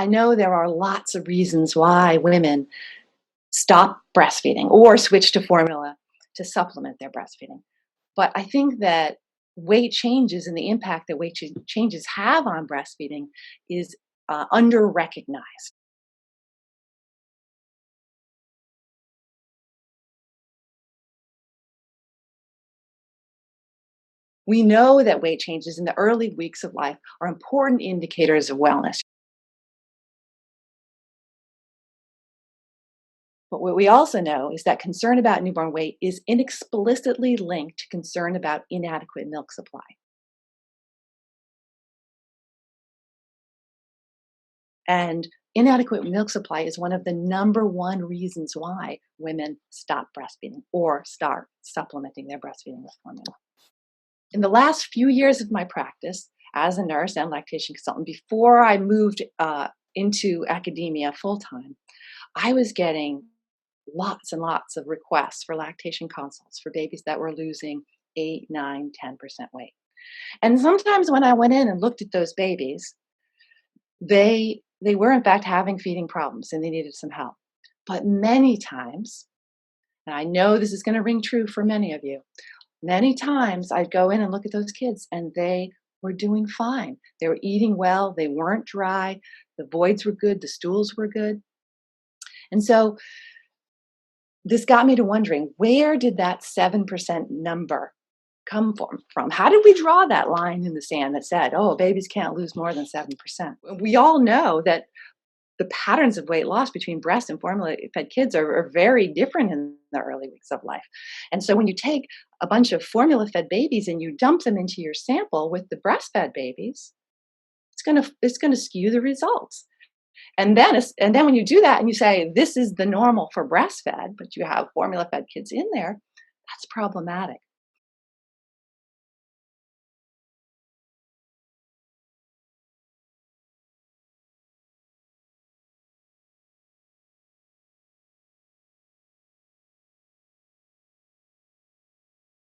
I know there are lots of reasons why women stop breastfeeding or switch to formula to supplement their breastfeeding. But I think that weight changes and the impact that changes have on breastfeeding is under recognized. We know that weight changes in the early weeks of life are important indicators of wellness. But what we also know is that concern about newborn weight is inexplicably linked to concern about inadequate milk supply. And inadequate milk supply is one of the number one reasons why women stop breastfeeding or start supplementing their breastfeeding with formula. In the last few years of my practice as a nurse and lactation consultant, before I moved into academia full time, I was getting lots and lots of requests for lactation consults for babies that were losing 8, 9, 10% weight. And sometimes when I went in and looked at those babies, they were in fact having feeding problems and they needed some help. But many times, and I know this is going to ring true for many of you, many times I'd go in and look at those kids and they were doing fine. They were eating well, they weren't dry, the voids were good, the stools were good. And so this got me to wondering, where did that 7% number come from? How did we draw that line in the sand that said, oh, babies can't lose more than 7%? We all know that the patterns of weight loss between breast and formula fed kids are very different in the early weeks of life. And so when you take a bunch of formula fed babies and you dump them into your sample with the breastfed babies, it's going to skew the results. And then when you do that and you say this is the normal for breastfed, but you have formula fed kids in there, that's problematic.